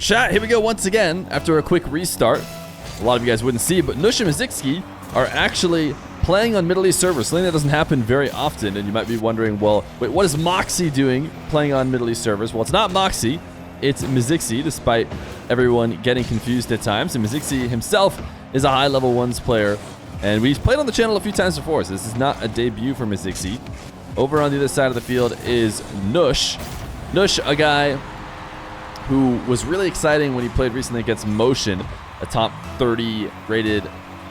Chat, here we go once again after a quick restart. A lot of you guys wouldn't see, but Nush and Mzxy are actually playing on Middle East servers, something that doesn't happen very often. And you might be wondering, well, wait, what is Mzxy doing playing on Middle East servers? Well, it's not Mzxy, it's Mzxy, despite everyone getting confused at times. And Mzxy himself is a high level ones player, and we've played on the channel a few times before, so this is not a debut for Mzxy. Over on the other side of the field is Nush. Nush, a guy who was really exciting when he played recently against Motion, a top 30 rated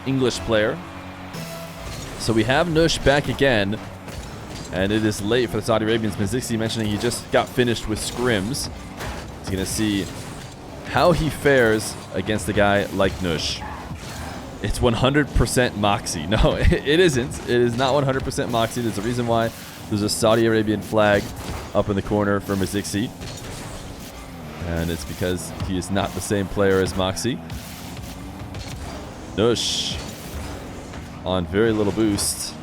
English player. So we have Nush back again, and it is late for the Saudi Arabians. Mzxy mentioning he just got finished with scrims. He's going to see how he fares against a guy like Nush. It's 100% Mzxy. No, it isn't. It is not 100% Mzxy. There's a reason why there's a Saudi Arabian flag up in the corner for Mzxy. And it's because he is not the same player as Mzxy. Nush on very little boost.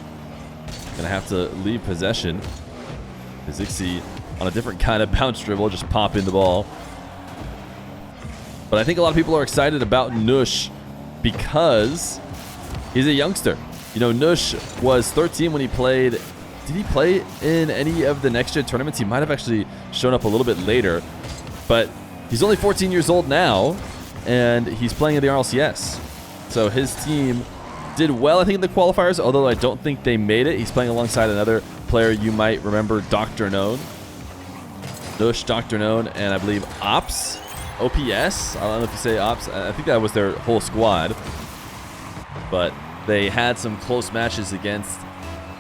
Gonna have to leave possession. Mzxy on a different kind of bounce dribble, just pop in the ball. But I think a lot of people are excited about Nush because he's a youngster. You know, Nush was 13 when he played. Did he play in any of the next gen tournaments? He might have actually shown up a little bit later. But he's only 14 years old now, and he's playing in the RLCS. So his team did well, I think, in the qualifiers, although I don't think they made it. He's playing alongside another player you might remember, Dr. Known. Nush, Dr. Known, and I believe OPS. OPS? I don't know if you say OPS. I think that was their whole squad. But they had some close matches against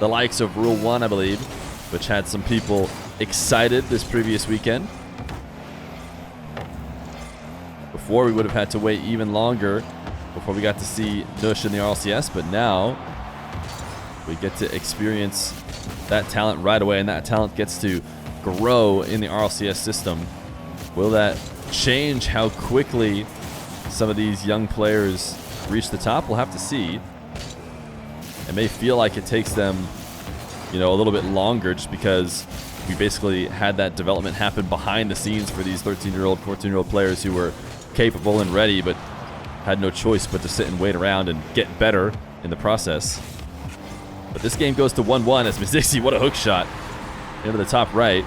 the likes of Rule 1, I believe, which had some people excited this previous weekend. Before, we would have had to wait even longer before we got to see Nush in the RLCS, but now we get to experience that talent right away, and that talent gets to grow in the RLCS system. Will that change how quickly some of these young players reach the top? We'll have to see. It may feel like it takes them, you know, a little bit longer, just because we basically had that development happen behind the scenes for these 13-year-old, 14-year-old players who were capable and ready, but had no choice but to sit and wait around and get better in the process. But this game goes to 1-1 as Mzxy, what a hook shot into the top right.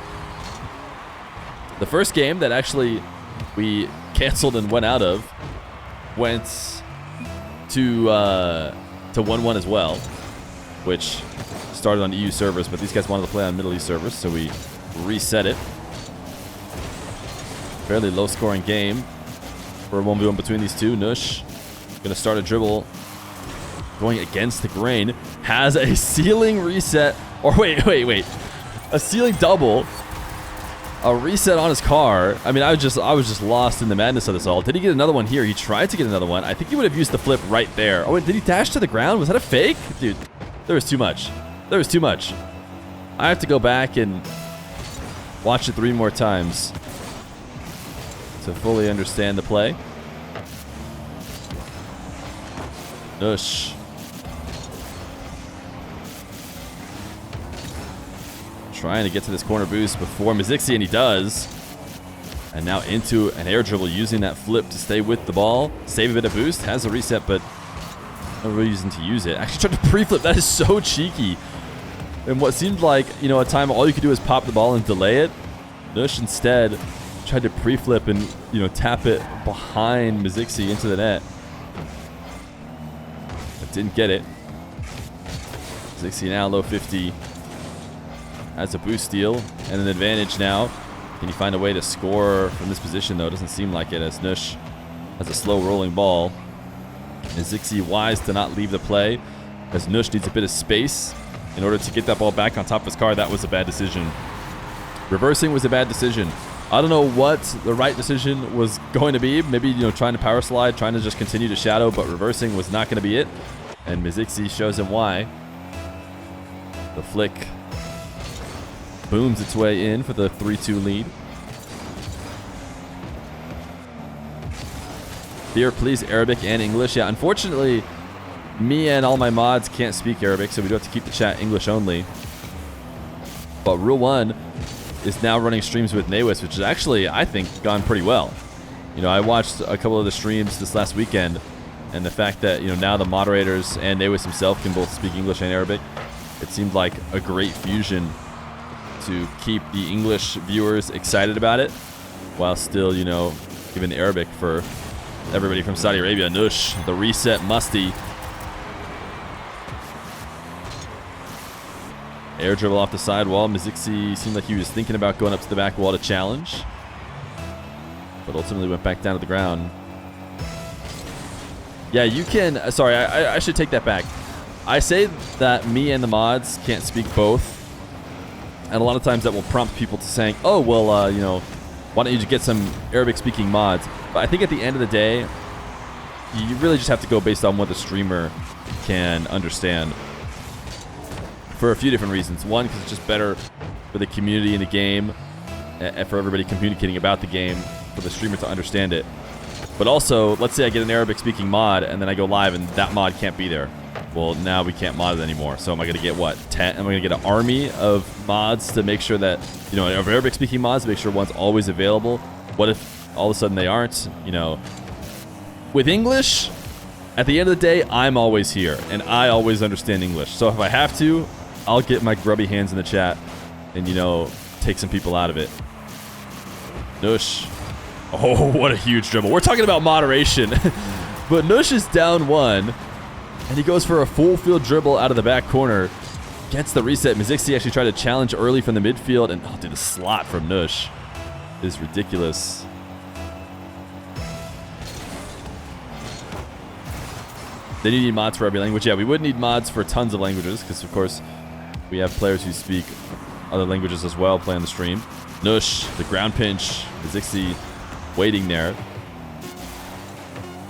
The first game that actually we canceled and went out of went to 1-1 as well, which started on EU servers, but these guys wanted to play on Middle East servers, so we reset it. Fairly low-scoring game for a 1v1 between these two. Nush gonna start a dribble going against the grain. Has a ceiling reset. Or wait. A ceiling double. A reset on his car. I mean, I was just lost in the madness of this all. Did he get another one here? He tried to get another one. I think he would have used the flip right there. Oh, wait, did he dash to the ground? Was that a fake? Dude, there was too much. There was too much. I have to go back and watch it 3 more times to fully understand the play. Nush. Trying to get to this corner boost before Mzxy, and he does. And now into an air dribble, using that flip to stay with the ball. Save a bit of boost. Has a reset, but no reason to use it. Actually tried to pre-flip. That is so cheeky. And what seemed like, you know, a time all you could do is pop the ball and delay it. Nush instead tried to pre-flip and, you know, tap it behind Mzxy into the net. But didn't get it. Mzxy now low 50. Has a boost steal and an advantage now. Can he find a way to score from this position, though? Doesn't seem like it, as Nush has a slow rolling ball. Mzxy wise to not leave the play, as Nush needs a bit of space in order to get that ball back on top of his car. That was a bad decision. Reversing was a bad decision. I don't know what the right decision was going to be. Maybe, you know, trying to power slide, trying to just continue to shadow, but reversing was not going to be it. And Mzxy shows him why. The flick booms its way in for the 3-2 lead. Feer, please, Arabic and English. Yeah, unfortunately, me and all my mods can't speak Arabic, so we do have to keep the chat English only. But Rule 1 is now running streams with Nawis, which has actually, I think, gone pretty well. You know, I watched a couple of the streams this last weekend, and the fact that, you know, now the moderators and Nawis himself can both speak English and Arabic, it seemed like a great fusion to keep the English viewers excited about it, while still, you know, giving Arabic for everybody from Saudi Arabia. Nush, the reset musty. Air dribble off the sidewall. Mzxy seemed like he was thinking about going up to the back wall to challenge, but ultimately went back down to the ground. Yeah, you can... Sorry, I should take that back. I say that me and the mods can't speak both, and a lot of times that will prompt people to saying, oh, well, you know, why don't you just get some Arabic-speaking mods? But I think at the end of the day, you really just have to go based on what the streamer can understand, for a few different reasons. One, because it's just better for the community in the game, and for everybody communicating about the game, for the streamer to understand it. But also, let's say I get an Arabic-speaking mod, and then I go live, and that mod can't be there. Well, now we can't mod it anymore. So am I going to get, what, 10? Am I going to get an army of mods to make sure that, you know, of Arabic-speaking mods to make sure one's always available? What if all of a sudden they aren't? You know, with English, at the end of the day, I'm always here, and I always understand English. So if I have to, I'll get my grubby hands in the chat and, you know, take some people out of it. Nush. Oh, what a huge dribble. We're talking about moderation. But Nush is down 1, and he goes for a full field dribble out of the back corner. Gets the reset. Mzxy actually tried to challenge early from the midfield, and oh, dude, the slot from Nush is ridiculous. Then you need mods for every language. Yeah, we would need mods for tons of languages, because of course we have players who speak other languages as well play on the stream. Nush, the ground pinch. Mzxy waiting there.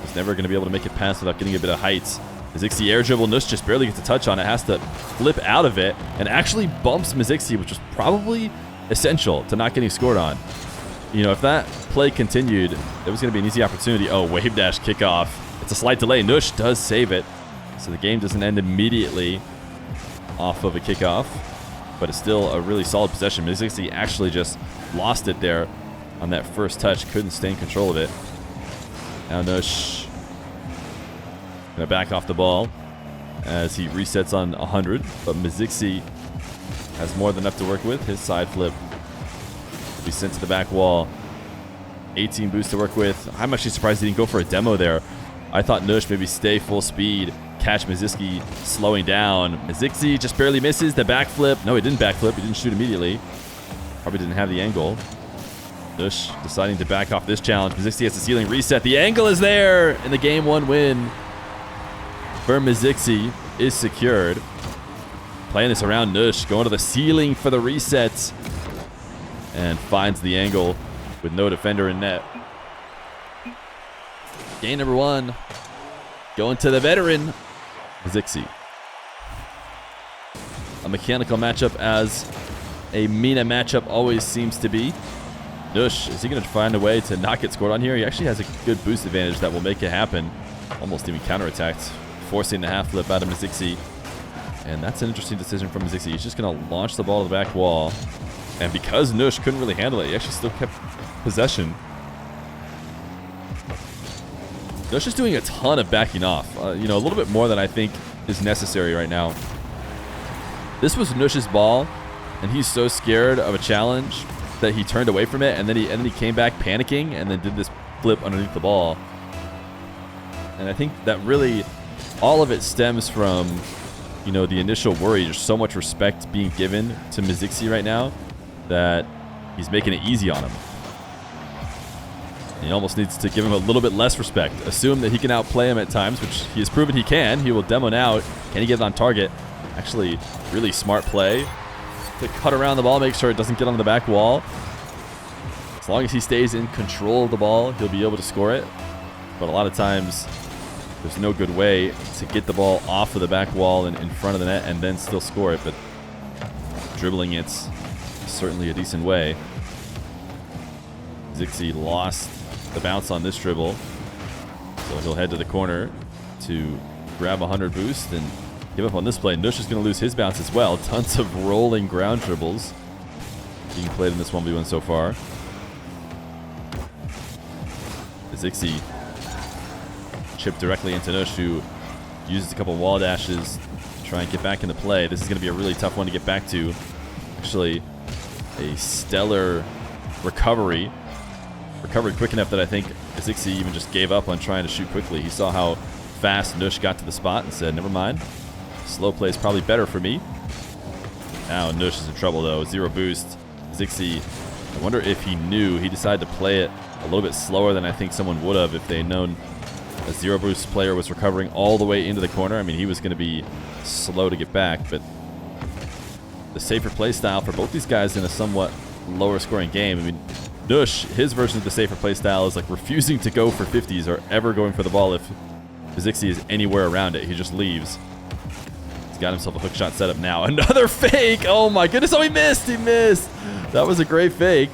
He's never going to be able to make it past without getting a bit of height. Mzxy air dribble. Nush just barely gets a touch on it. Has to flip out of it and actually bumps Mzxy, which was probably essential to not getting scored on. You know, if that play continued, it was going to be an easy opportunity. Oh, wave dash kickoff. It's a slight delay. Nush does save it, so the game doesn't end immediately off of a kickoff, but it's still a really solid possession. Mzxy actually just lost it there on that first touch. Couldn't stay in control of it. Now Nush gonna back off the ball as he resets on 100, but Mzxy has more than enough to work with. His side flip will be sent to the back wall. 18 boost to work with. I'm actually surprised he didn't go for a demo there. I thought Nush maybe stay full speed, catch Mzxy slowing down. Mzxy just barely misses the backflip. No, he didn't backflip. He didn't shoot immediately. Probably didn't have the angle. Nush deciding to back off this challenge. Mzxy has the ceiling reset. The angle is there, and the game 1 win for Mzxy is secured. Playing this around Nush, going to the ceiling for the reset, and finds the angle with no defender in net. Game number 1 going to the veteran Mzxy. A mechanical matchup, as a Mina matchup always seems to be. Nush, is he going to find a way to not get scored on here? He actually has a good boost advantage that will make it happen. Almost even counterattacked, forcing the half flip out of Mzxy. And that's an interesting decision from Mzxy. He's just going to launch the ball to the back wall. And because Nush couldn't really handle it, he actually still kept possession. Nush is doing a ton of backing off. You know, a little bit more than I think is necessary right now. This was Nush's ball, and he's so scared of a challenge that he turned away from it, and then he came back panicking, and then did this flip underneath the ball. And I think that really, all of it stems from, you know, the initial worry. There's so much respect being given to Mzxy right now that he's making it easy on him. He almost needs to give him a little bit less respect. Assume that he can outplay him at times, which he has proven he can. He will demo now. Can he get it on target? Actually, really smart play to cut around the ball, make sure it doesn't get on the back wall. As long as he stays in control of the ball, he'll be able to score it. But a lot of times, there's no good way to get the ball off of the back wall and in front of the net and then still score it. But dribbling it's certainly a decent way. Mzxy lost the bounce on this dribble, so he'll head to the corner to grab 100 boost and give up on this play. Nush is going to lose his bounce as well. Tons of rolling ground dribbles being played in this 1v1 so far. Mzxy chip directly into Nush, who uses a couple wall dashes to try and get back into play. This is going to be a really tough one to get back to. Actually, a stellar recovery. Recovered quick enough that I think Mzxy even just gave up on trying to shoot quickly. He saw how fast Nush got to the spot and said, never mind. Slow play is probably better for me. Now Nush is in trouble though. 0 boost. Mzxy, I wonder if he knew. He decided to play it a little bit slower than I think someone would have if they had known a 0 boost player was recovering all the way into the corner. I mean, he was going to be slow to get back, but the safer play style for both these guys in a somewhat lower scoring game. I mean, Nush, his version of the safer play style is like refusing to go for 50s or ever going for the ball if Mzxy is anywhere around it. He just leaves. He's got himself a hook shot set up now. Another fake! Oh my goodness! Oh, he missed! He missed! That was a great fake.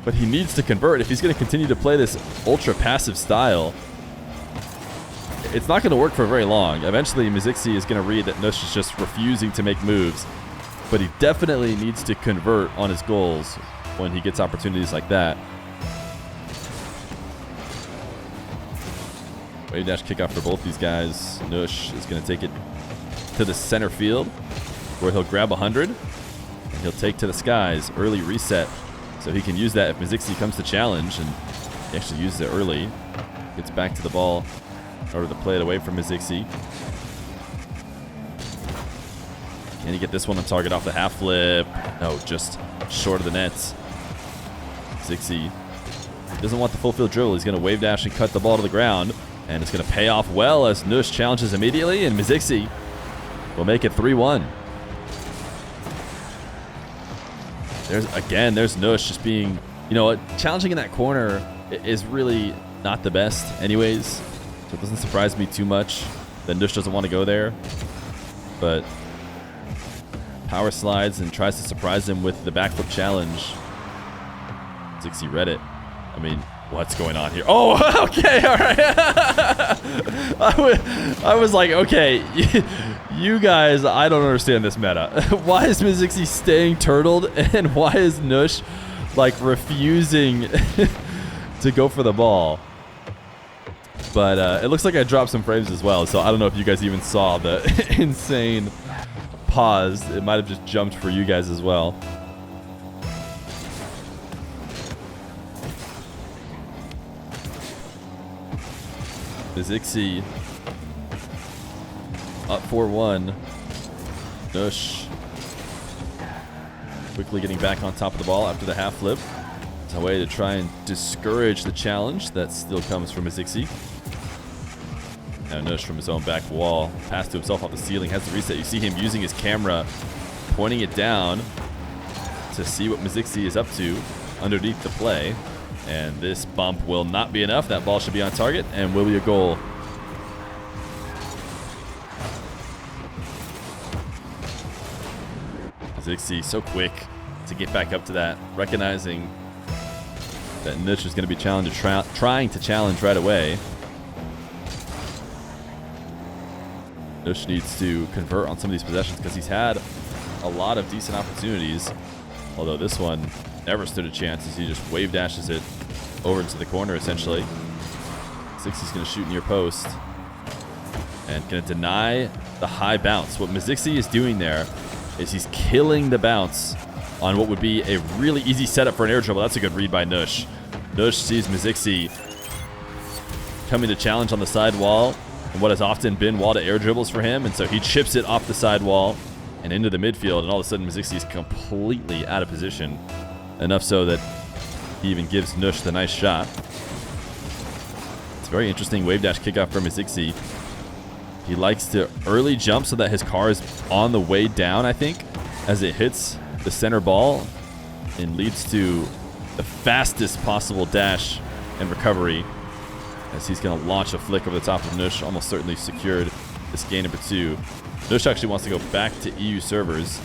But he needs to convert if he's going to continue to play this ultra passive style. It's not going to work for very long. Eventually, Mzxy is going to read that Nush is just refusing to make moves. But he definitely needs to convert on his goals when he gets opportunities like that. Wave dash kickoff for both these guys. Nush is going to take it to the center field where he'll grab 100 and he'll take to the skies. Early reset so he can use that if Mzxy comes to challenge, and he actually uses it early. Gets back to the ball in order to play it away from Mzxy. Can he get this one on target off the half flip? No, just short of the nets. Mzxy doesn't want the full field dribble. He's going to wave dash and cut the ball to the ground. And it's going to pay off well as Nush challenges immediately. And Mzxy will make it 3-1. There's Nush just being, you know, challenging in that corner is really not the best anyways. So it doesn't surprise me too much that Nush doesn't want to go there. But power slides and tries to surprise him with the backflip challenge. Mzxy read it. I mean, what's going on here? Oh, okay, all right. I was like, okay, you guys, I don't understand this meta. Why is Mzxy staying turtled, and why is Nush like refusing to go for the ball? But it looks like I dropped some frames as well, so I don't know if you guys even saw the insane pause. It might have just jumped for you guys as well. Mzxy up 4-1. Nush quickly getting back on top of the ball after the half flip. It's a way to try and discourage the challenge that still comes from Mzxy. Now Nush from his own back wall, pass to himself off the ceiling, has the reset. You see him using his camera, pointing it down to see what Mzxy is up to underneath the play. And this bump will not be enough. That ball should be on target and will be a goal. Mzxy so quick to get back up to that, recognizing that Nush is going to be trying to challenge right away. Nush needs to convert on some of these possessions because he's had a lot of decent opportunities. Although this one never stood a chance as he just wave dashes it over into the corner essentially. Mzxy's going to shoot near post and going to deny the high bounce. What Mzxy is doing there is he's killing the bounce on what would be a really easy setup for an air dribble. That's a good read by Nush. Nush sees Mzxy coming to challenge on the side wall and what has often been wall to air dribbles for him, and so he chips it off the side wall and into the midfield, and all of a sudden Mzxy is completely out of position. Enough so that he even gives Nush the nice shot. It's a very interesting wave dash kickoff from Mzxy. He likes to early jump so that his car is on the way down, I think, as it hits the center ball and leads to the fastest possible dash and recovery as he's going to launch a flick over the top of Nush, almost certainly secured this game number 2. Nush actually wants to go back to EU servers.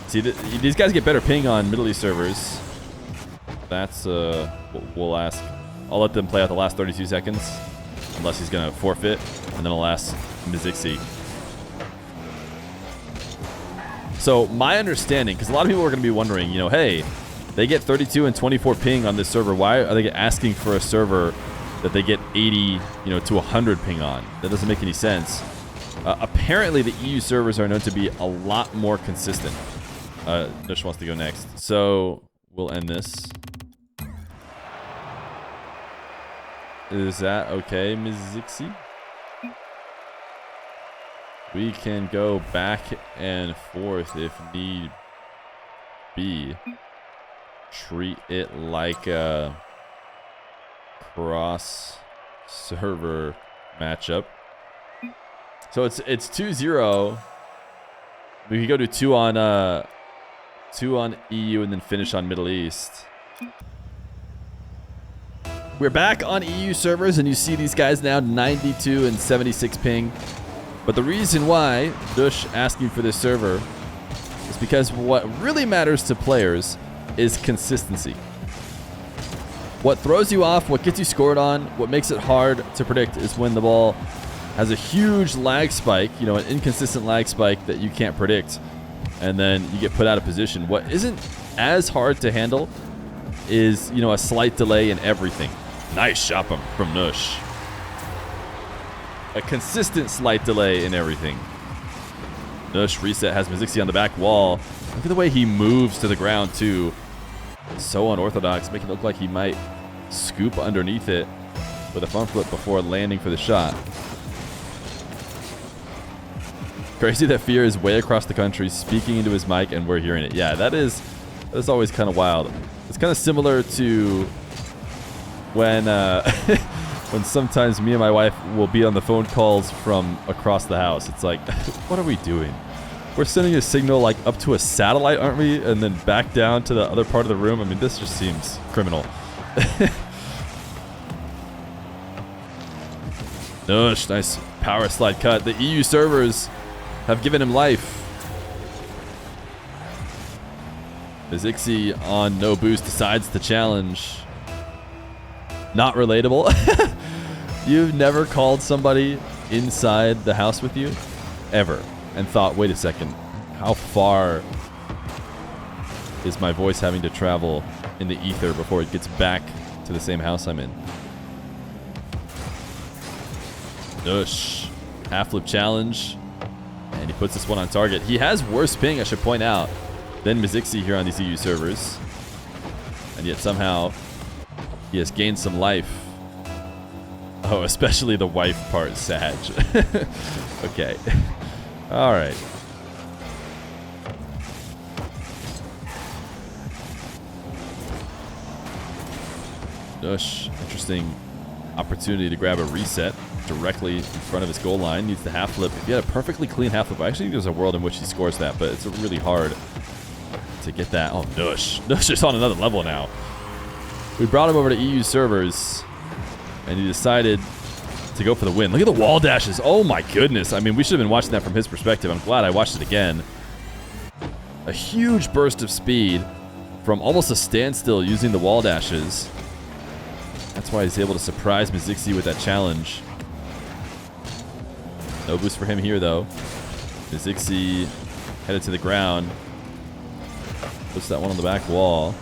See, these guys get better ping on Middle East servers. That's what we'll ask. I'll let them play out the last 32 seconds, unless he's going to forfeit, and then I'll ask Mzxy. So my understanding, because a lot of people are going to be wondering, you know, hey, they get 32 and 24 ping on this server. Why are they asking for a server that they get 80, to 100 ping on. That doesn't make any sense. Apparently, the EU servers are known to be a lot more consistent. Nush wants to go next. So we'll end this. Is that okay, Mzxy? We can go back and forth if need be. Treat it like a cross-server matchup. So it's 2-0. We could go to 2 on EU and then finish on Middle East. We're back on EU servers, and you see these guys now 92 and 76 ping. But the reason why Nush asking for this server is because what really matters to players is consistency. What throws you off, what gets you scored on, what makes it hard to predict is when the ball has a huge lag spike, an inconsistent lag spike that you can't predict, and then you get put out of position. What isn't as hard to handle is, a slight delay in everything. Nice shot from Nush. A consistent slight delay in everything. Nush reset has Mzxy on the back wall. Look at the way he moves to the ground, too. So unorthodox, making it look like he might scoop underneath it with a front flip before landing for the shot. Crazy that Feer is way across the country speaking into his mic and we're hearing it. Yeah, that's always kind of wild. It's kind of similar to when when sometimes me and my wife will be on the phone calls from across the house. It's like, what are we doing? We're sending a signal like up to a satellite, aren't we? And then back down to the other part of the room. I mean, this just seems criminal. Nush, nice power slide cut. The EU servers have given him life. Mzxy on no boost decides to challenge. Not relatable. You've never called somebody inside the house with you? Ever. And thought, wait a second, how far is my voice having to travel in the ether before it gets back to the same house I'm in? Nush, half flip challenge, and he puts this one on target. He has worse ping, I should point out, than Mzxy here on these EU servers, and yet somehow he has gained some life. Oh, especially the wife part, Sag. Okay. All right. Nush, interesting opportunity to grab a reset directly in front of his goal line. Needs the half flip. If he had a perfectly clean half flip, I actually think there's a world in which he scores that, but it's really hard to get that. Oh, Nush. Nush is on another level now. We brought him over to EU servers, and he decided to go for the win. Look at the wall dashes. Oh my goodness. I mean, we should have been watching that from his perspective. I'm glad I watched it again. A huge burst of speed from almost a standstill using the wall dashes. That's why he's able to surprise Mzxy with that challenge. No boost for him here, though. Mzxy headed to the ground. Puts that one on the back wall.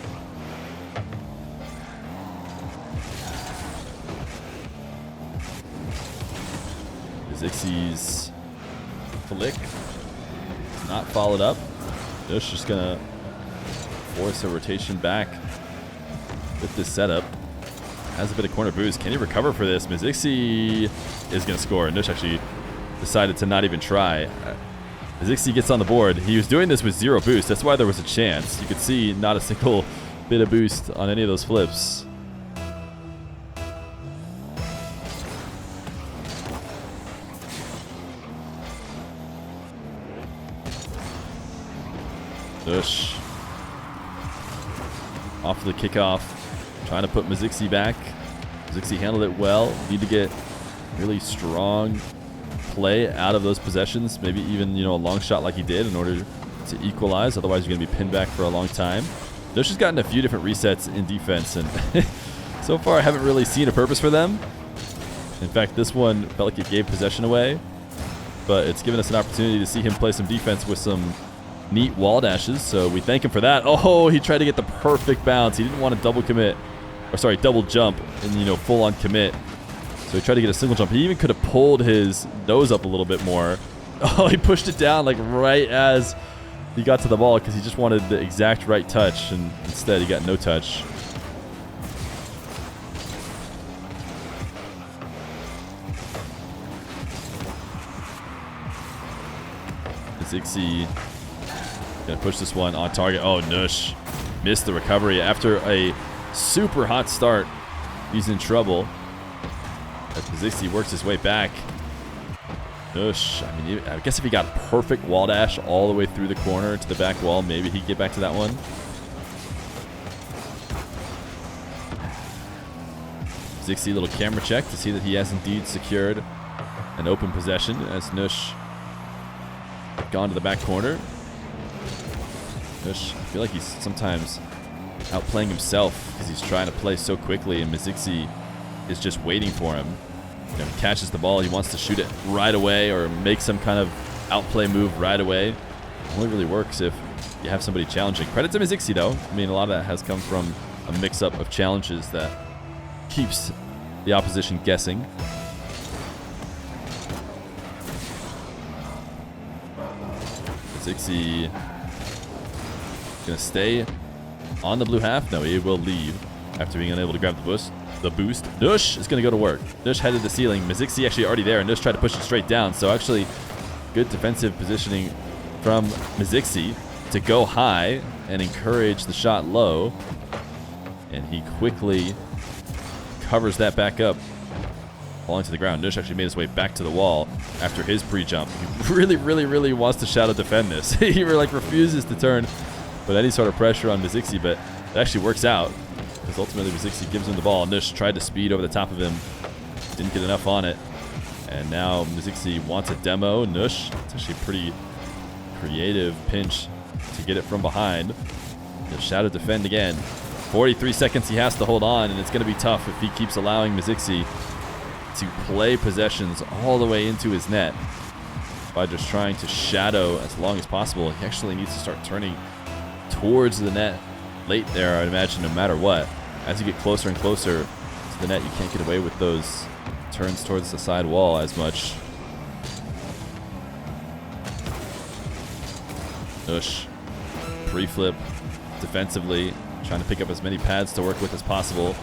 Mzxy's flick is not followed up. Nush just gonna force a rotation back with this setup. Has a bit of corner boost. Can he recover for this? Mzxy is gonna score. Nush actually decided to not even try. Mzxy gets on the board. He was doing this with 0 boost. That's why there was a chance. You could see not a single bit of boost on any of those flips. Nush off the kickoff, trying to put Mzxy back. Mzxy handled it well. Need to get really strong play out of those possessions. Maybe even, a long shot like he did in order to equalize. Otherwise, you're going to be pinned back for a long time. Nush has gotten a few different resets in defense, and so far I haven't really seen a purpose for them. In fact, this one felt like it gave possession away, but it's given us an opportunity to see him play some defense with some neat wall dashes, so we thank him for that. Oh, he tried to get the perfect bounce. He didn't want to double jump and, full on commit So he tried to get a single jump. He even could have pulled his nose up a little bit more. Oh, he pushed it down like right as he got to the ball because he just wanted the exact right touch, and instead he got no touch. Mzxy gonna push this one on target. Oh, Nush missed the recovery after a super hot start. He's in trouble as Mzxy works his way back. Nush, I mean, I guess if he got perfect wall dash all the way through the corner to the back wall, maybe he'd get back to that one. Mzxy, little camera check to see that he has indeed secured an open possession as Nush gone to the back corner. Nush, I feel like he's sometimes outplaying himself because he's trying to play so quickly, and Mzxy is just waiting for him. You know, he catches the ball, he wants to shoot it right away or make some kind of outplay move right away. It only really works if you have somebody challenging. Credit to Mzxy, though. I mean, a lot of that has come from a mix-up of challenges that keeps the opposition guessing. Mzxy gonna stay on the blue half. No, he will leave after being unable to grab the boost. Nush is gonna go to work. Nush headed the ceiling. Mzxy actually already there, and Nush tried to push it straight down. So actually, good defensive positioning from Mzxy to go high and encourage the shot low. And he quickly covers that back up, falling to the ground. Nush actually made his way back to the wall after his pre-jump. He really wants to shadow defend this. He like refuses to turn with any sort of pressure on Mzxy, but it actually works out because ultimately Mzxy gives him the ball. Nush tried to speed over the top of him, didn't get enough on it, and now Mzxy wants a demo. Nush, it's actually a pretty creative pinch to get it from behind. He'll shadow defend again. 43 seconds he has to hold on, and it's going to be tough if he keeps allowing Mzxy to play possessions all the way into his net by just trying to shadow as long as possible. He actually needs to start turning towards the net late there, I'd imagine, no matter what. As you get closer and closer to the net, you can't get away with those turns towards the side wall as much. Nush, pre-flip defensively, trying to pick up as many pads to work with as possible.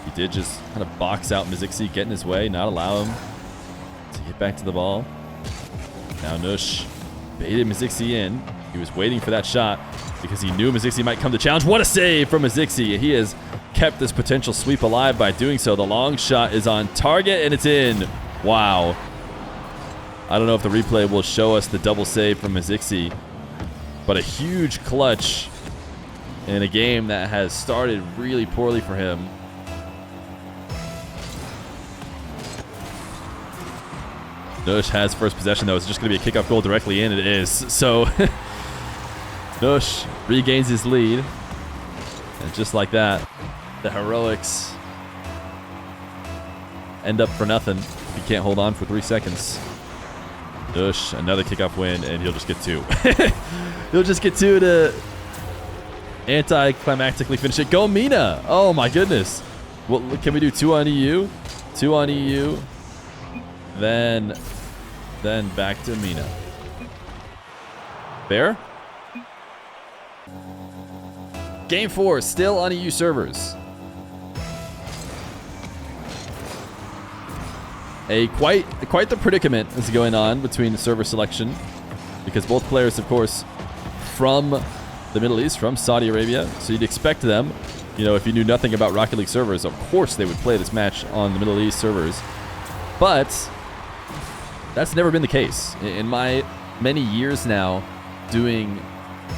He did just kind of box out Mzxy, get in his way, not allow him to get back to the ball. Now Nush baited Mzxy in. He was waiting for that shot because he knew Mzxy might come to challenge. What a save from Mzxy. He has kept this potential sweep alive by doing so. The long shot is on target, and it's in. Wow. I don't know if the replay will show us the double save from Mzxy, but a huge clutch in a game that has started really poorly for him. Nush has first possession, though. It's just going to be a kickoff goal directly in. It is. So Nush regains his lead. And just like that, the heroics end up for nothing. He can't hold on for 3 seconds. Nush, another kickoff win, and he'll just get 2. He'll just get 2 to anticlimactically finish it. Go Mina! Oh my goodness. Well, can we do 2 on EU? 2 on EU. Then back to Mina. Fair? Game 4, still on EU servers. Quite the predicament is going on between the server selection, because both players, of course, from the Middle East, from Saudi Arabia. So you'd expect them, you know, if you knew nothing about Rocket League servers, of course they would play this match on the Middle East servers. But that's never been the case. In my many years now doing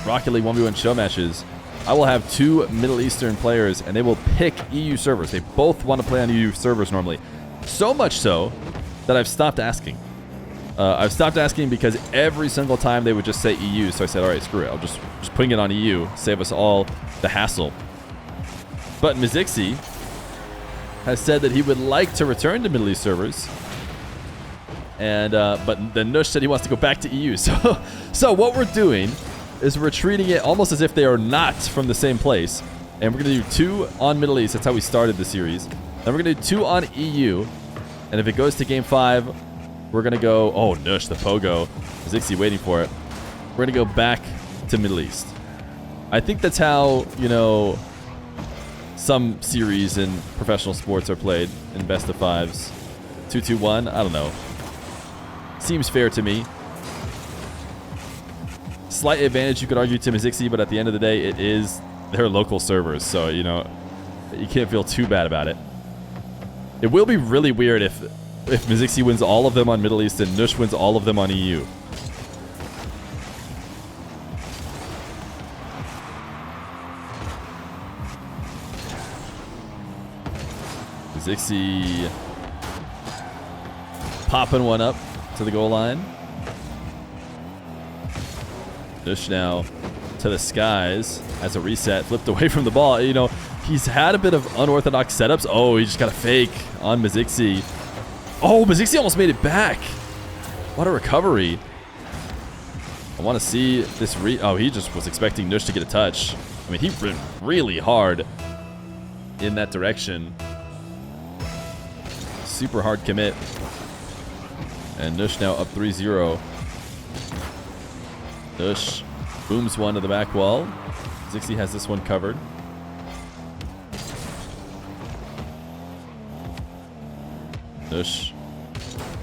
Rocket League 1v1 show matches, I will have 2 Middle Eastern players, and they will pick EU servers. They both want to play on EU servers normally. So much so that I've stopped asking. I've stopped asking because every single time they would just say EU. So I said, all right, screw it. I'll just putting it on EU, save us all the hassle. But Mzxy has said that he would like to return to Middle East servers. And but then Nush said he wants to go back to EU. So what we're doing is we're treating it almost as if they are not from the same place. And we're going to do 2 on Middle East. That's how we started the series. Then we're going to do 2 on EU. And if it goes to game 5, we're going to go... Oh, Nush, the pogo. Mzxy waiting for it. We're going to go back to Middle East. I think that's how, you know, some series in professional sports are played in best of 5s. 2-2-1, I don't know. Seems fair to me. Slight advantage, you could argue, to Mzxy, but at the end of the day, it is their local servers. So, you know, you can't feel too bad about it. It will be really weird if Mzxy wins all of them on Middle East and Nush wins all of them on EU. Mzxy popping one up to the goal line. Nush now to the skies as a reset, flipped away from the ball. You know, he's had a bit of unorthodox setups. Oh, he just got a fake on Mzxy. Oh, Mzxy almost made it back. What a recovery. I want to see this oh, he just was expecting Nush to get a touch. I mean, he ran really hard in that direction. Super hard commit. And Nush now up 3-0. Nush booms one to the back wall. Mzxy has this one covered. Nush.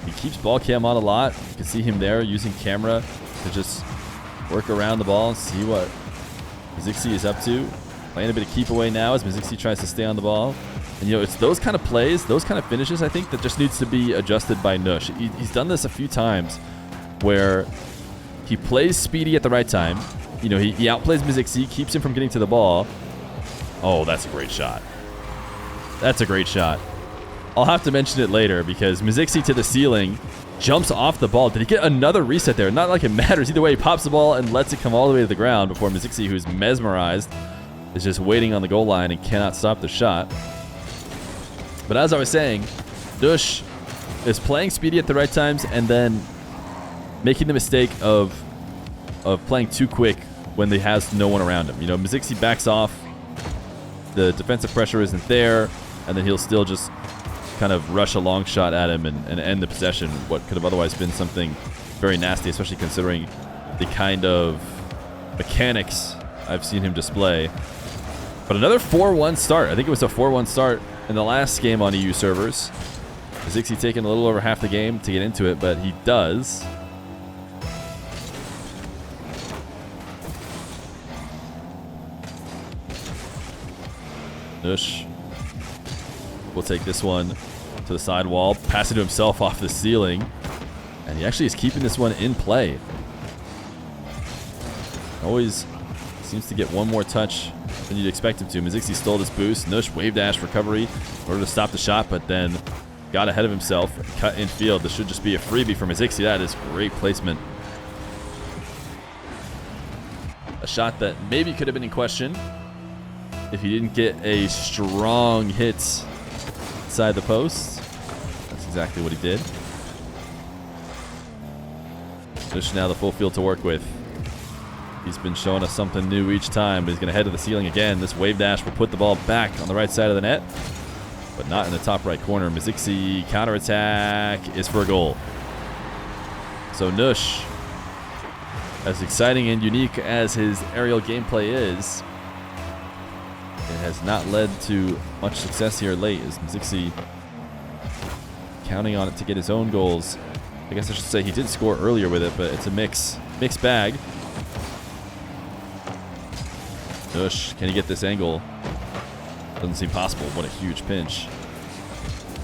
He keeps ball cam on a lot. You can see him there using camera to just work around the ball and see what Mzxy is up to. Playing a bit of keep away now as Mzxy tries to stay on the ball. And, you know, it's those kind of plays, those kind of finishes, I think, that just needs to be adjusted by Nush. He's done this a few times where he plays speedy at the right time. You know, he outplays Mzxy, keeps him from getting to the ball. Oh, that's a great shot. That's a great shot. I'll have to mention it later because Mzxy to the ceiling, jumps off the ball. Did he get another reset there? Not like it matters. Either way, he pops the ball and lets it come all the way to the ground before Mzxy, who's mesmerized, is just waiting on the goal line and cannot stop the shot. But as I was saying, Nush is playing speedy at the right times and then making the mistake of playing too quick when he has no one around him. You know, Mzxy backs off, the defensive pressure isn't there, and then he'll still just kind of rush a long shot at him and end the possession, what could have otherwise been something very nasty, especially considering the kind of mechanics I've seen him display. But another 4-1 start. I think it was a 4-1 start in the last game on EU servers. Mzxy taking a little over half the game to get into it, but he does. Nush will take this one to the side wall, pass it to himself off the ceiling, and he actually is keeping this one in play. Always seems to get one more touch than you'd expect him to. Mzxy stole this boost. Nush wave dash recovery in order to stop the shot, but then got ahead of himself, cut in field. This should just be a freebie for Mzxy. That is great placement. A shot that maybe could have been in question if he didn't get a strong hit inside the post. That's exactly what he did. Nush now the full field to work with. He's been showing us something new each time, but he's going to head to the ceiling again. This wave dash will put the ball back on the right side of the net, but not in the top right corner. Mzxy counterattack is for a goal. So Nush, as exciting and unique as his aerial gameplay is, it has not led to much success here late, as Mzxy counting on it to get his own goals. I guess I should say he did score earlier with it, but it's a mixed bag. Nush, can he get this angle? Doesn't seem possible. What a huge pinch.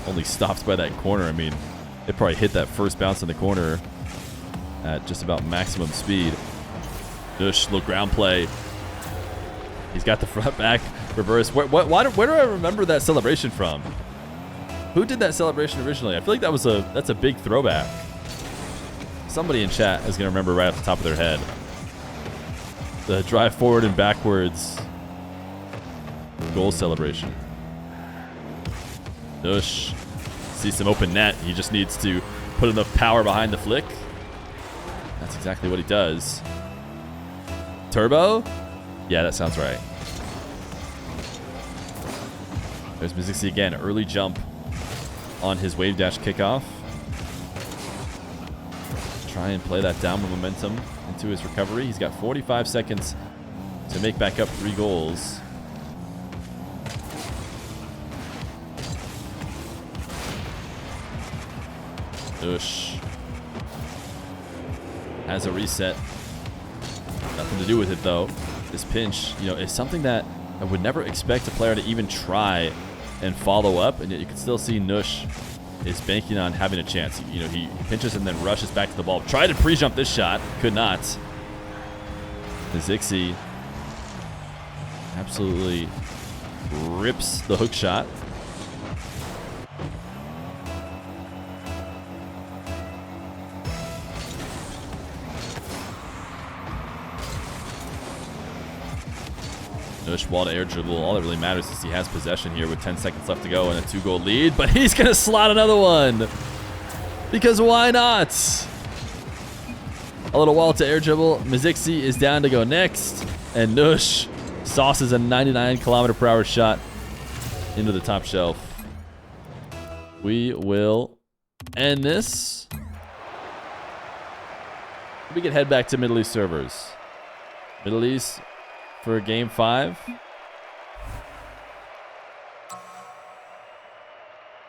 Only stopped by that corner. I mean, it probably hit that first bounce in the corner at just about maximum speed. Nush, little ground play. He's got the front back reverse. Where do I remember that celebration from? Who did that celebration originally? I feel like that's a big throwback. Somebody in chat is going to remember right off the top of their head. The drive forward and backwards goal celebration. Nush sees some open net. He just needs to put enough power behind the flick. That's exactly what he does. Turbo? Yeah, that sounds right. There's Mzxy again. Early jump on his wave dash kickoff. Try and play that downward momentum into his recovery. He's got 45 seconds to make back up 3 goals. Nush has a reset. Nothing to do with it though. This pinch, you know, is something that I would never expect a player to even try and follow up, and yet you can still see Nush is banking on having a chance. You know, he pinches and then rushes back to the ball. Tried to pre-jump this shot, could not. Mzxy absolutely rips the hook shot. Nush wall to air dribble. All that really matters is he has possession here with 10 seconds left to go and a 2-goal lead, but he's going to slot another one. Because why not? A little wall to air dribble. Mzxy is down to go next, and Nush sauces a 99km/h shot into the top shelf. We will end this. We can head back to Middle East servers. Middle East for game 5.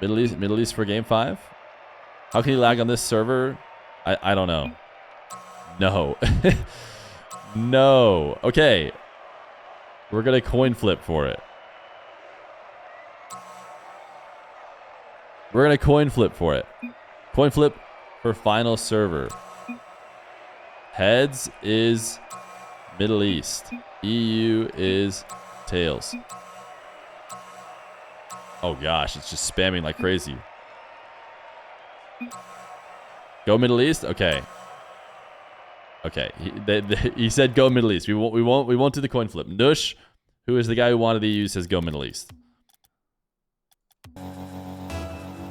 Middle East for game 5. How can you lag on this server? I don't know. No. No. Okay. We're gonna coin flip for it. We're gonna coin flip for it. Coin flip for final server. Heads is Middle East. EU is tails. Oh gosh, it's just spamming like crazy. Go Middle East? Okay. Okay. He said go Middle East. We won't do the coin flip. Nush, who is the guy who wanted the EU, says go Middle East.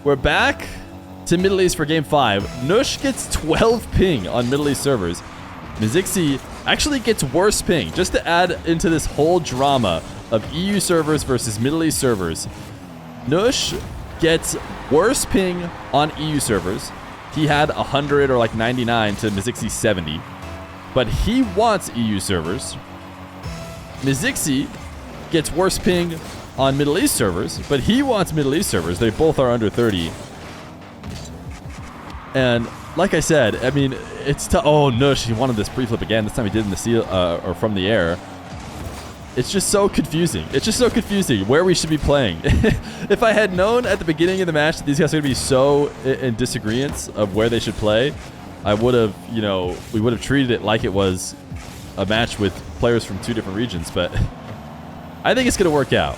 We're back to Middle East for game 5. Nush gets 12 ping on Middle East servers. Mzxy actually gets worse ping. Just to add into this whole drama of EU servers versus Middle East servers, Nush gets worse ping on EU servers. He had 100 or like 99 to Mzxy 70, but he wants EU servers. Mzxy gets worse ping on Middle East servers, but he wants Middle East servers. They both are under 30. And like I said, I mean, it's tough. Oh, Nush, he wanted this pre-flip again. This time he did in the seal or from the air. It's just so confusing. It's just so confusing where we should be playing. If I had known at the beginning of the match that these guys are going to be so in disagreement of where they should play, I would have, you know, we would have treated it like it was a match with players from 2 different regions. But I think it's going to work out.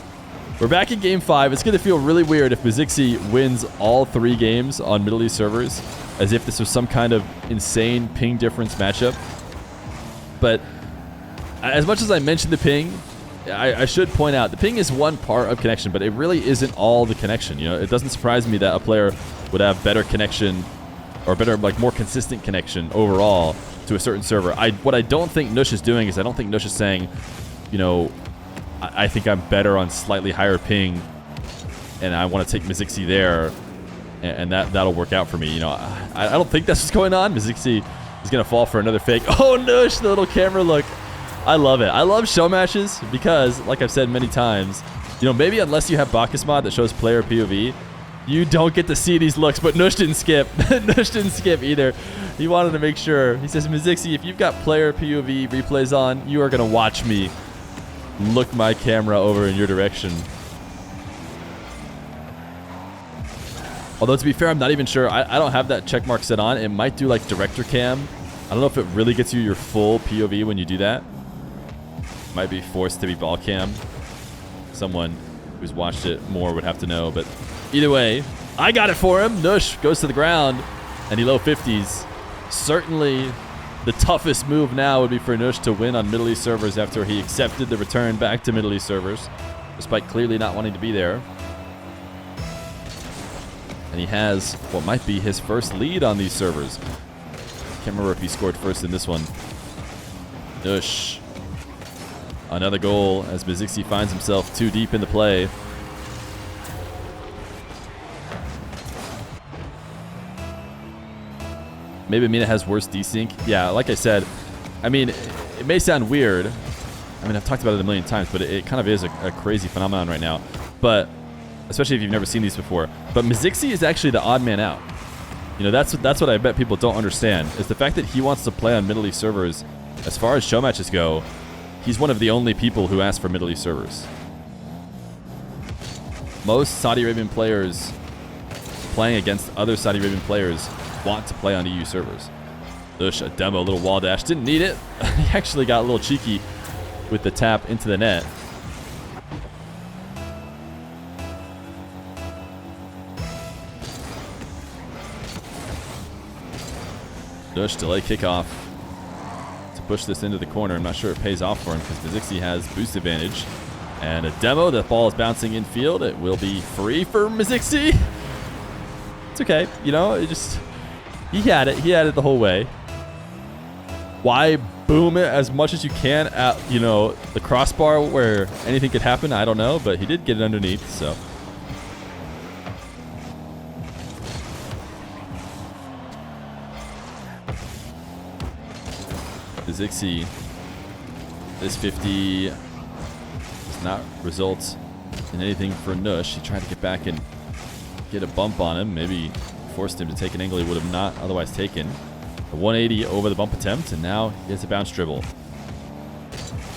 We're back in game 5. It's going to feel really weird if Mzxy wins all 3 games on Middle East servers, as if this was some kind of insane ping difference matchup. But as much as I mentioned the ping, I should point out the ping is one part of connection, but it really isn't all the connection. You know, it doesn't surprise me that a player would have better connection or better, like more consistent connection overall to a certain server. What I don't think Nush is doing is I don't think Nush is saying, you know, I think I'm better on slightly higher ping, and I want to take Mzxy there, and that'll work out for me. You know, I don't think that's what's going on. Mzxy is gonna fall for another fake. Oh, Nush, the little camera look. I love it. I love show matches because, like I've said many times, you know, maybe unless you have Bacchus mod that shows player POV, you don't get to see these looks. But Nush didn't skip. Nush didn't skip either. He wanted to make sure. He says, Mzxy, if you've got player POV replays on, you are gonna watch me look my camera over in your direction. Although, to be fair, I'm not even sure. I don't have that check mark set on. It might do like director cam. I don't know if it really gets you your full POV when you do that. Might be forced to be ball cam. Someone who's watched it more would have to know. But either way, I got it for him. Nush goes to the ground and he low 50s. Certainly the toughest move now would be for Nush to win on Middle East servers after he accepted the return back to Middle East servers, despite clearly not wanting to be there. And he has what might be his first lead on these servers. Can't remember if he scored first in this one. Nush. Another goal as Mzxy finds himself too deep into play. maybe Mina has worse desync. Yeah, like I said, I mean, it may sound weird. I mean, I've talked about it a million times, but it kind of is a crazy phenomenon right now. But especially if you've never seen these before. But Mzxy is actually the odd man out. You know, that's what I bet people don't understand, is the fact that he wants to play on Middle East servers. As far as show matches go, he's one of the only people who ask for Middle East servers. Most Saudi Arabian players playing against other Saudi Arabian players want to play on EU servers. Nush, a demo, a little wall dash. Didn't need it. He actually got a little cheeky with the tap into the net. Nush, delay kickoff to push this into the corner. I'm not sure it pays off for him because Mzxy has boost advantage. And a demo, the ball is bouncing in field. It will be free for Mzxy. It's okay. You know, he had it. He had it the whole way. Why boom it as much as you can at, you know, the crossbar where anything could happen? I don't know, but he did get it underneath, so. Mzxy, this 50 does not result in anything for Nush. He tried to get back and get a bump on him. Maybe forced him to take an angle he would have not otherwise taken. The 180 over the bump attempt, and now he has a bounce dribble.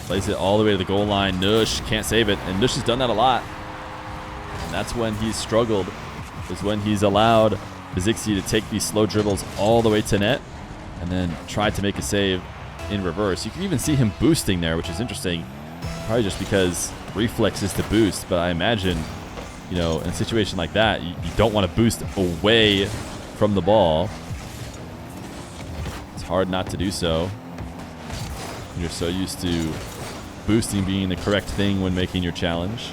Plays it all the way to the goal line. Nush can't save it, and Nush has done that a lot. And that's when he's struggled, is when he's allowed Mzxy to take these slow dribbles all the way to net and then tried to make a save in reverse. You can even see him boosting there, which is interesting. Probably just because reflex is to boost, but I imagine, you know, in a situation like that, you don't want to boost away from the ball. It's hard not to do so. You're so used to boosting being the correct thing when making your challenge.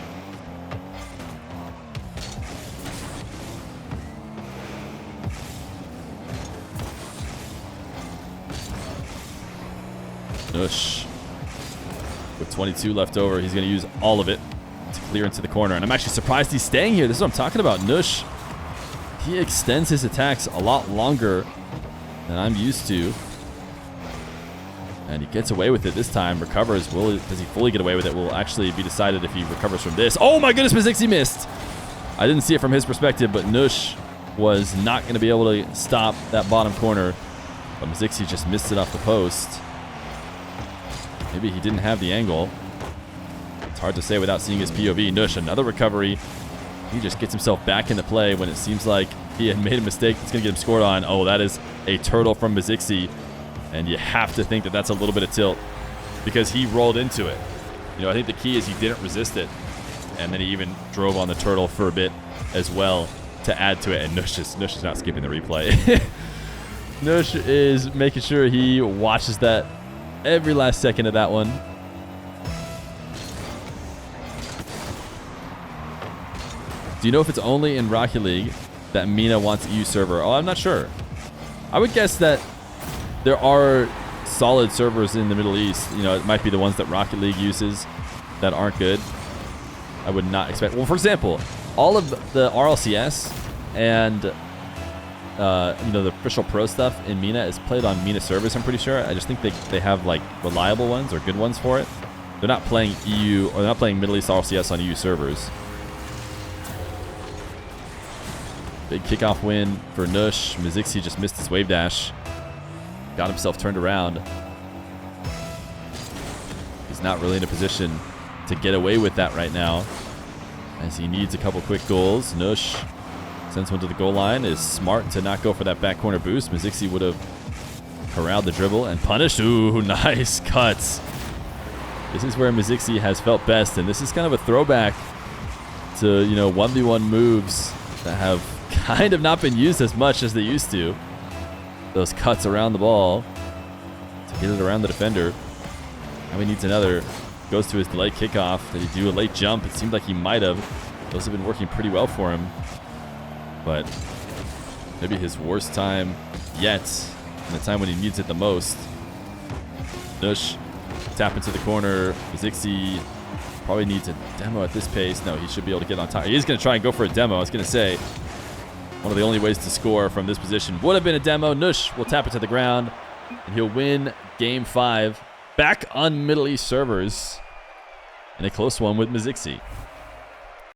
Nush, with 22 left over, he's going to use all of it to clear into the corner. And I'm actually surprised he's staying here. This is what I'm talking about. Nush, he extends his attacks a lot longer than I'm used to. And he gets away with it this time. Recovers. Does he fully get away with it? Will actually be decided if he recovers from this. Oh my goodness, Mzxy missed. I didn't see it from his perspective, but Nush was not going to be able to stop that bottom corner. But Mzxy just missed it off the post. Maybe he didn't have the angle. It's hard to say without seeing his POV. Nush, another recovery. He just gets himself back into play when it seems like he had made a mistake that's going to get him scored on. Oh, that is a turtle from Mzxy. And you have to think that that's a little bit of tilt because he rolled into it. You know, I think the key is he didn't resist it. And then he even drove on the turtle for a bit as well to add to it. And Nush is not skipping the replay. Nush is making sure he watches that every last second of that one. Do you know if it's only in Rocket League that Mina wants EU server? Oh, I'm not sure. I would guess that there are solid servers in the Middle East. You know, it might be the ones that Rocket League uses that aren't good. I would not expect. Well, for example, all of the RLCS and you know, the official pro stuff in Mina is played on Mina servers, I'm pretty sure. I just think they have like reliable ones or good ones for it. They're not playing EU, or they're not playing Middle East RLCS on EU servers. Big kickoff win for Nush. Mzxy just missed his wave dash. Got himself turned around. He's not really in a position to get away with that right now, as he needs a couple quick goals. Nush sends one to the goal line. Is smart to not go for that back corner boost. Mzxy would have corralled the dribble and punished. Ooh, nice cuts. This is where Mzxy has felt best, and this is kind of a throwback to, you know, 1v1 moves that have kind of not been used as much as they used to. Those cuts around the ball to get it around the defender. Now he needs another. Goes to his delayed kickoff. Did he do a late jump? It seemed like he might have. Those have been working pretty well for him. But maybe his worst time yet, and the time when he needs it the most. Nush, tap into the corner. Mzxy probably needs a demo at this pace. No, he should be able to get on top. He is going to try and go for a demo. I was going to say, One of the only ways to score from this position would have been a demo. Nush will tap it to the ground, and he'll win Game 5 back on Middle East servers in a close one with Mzxy.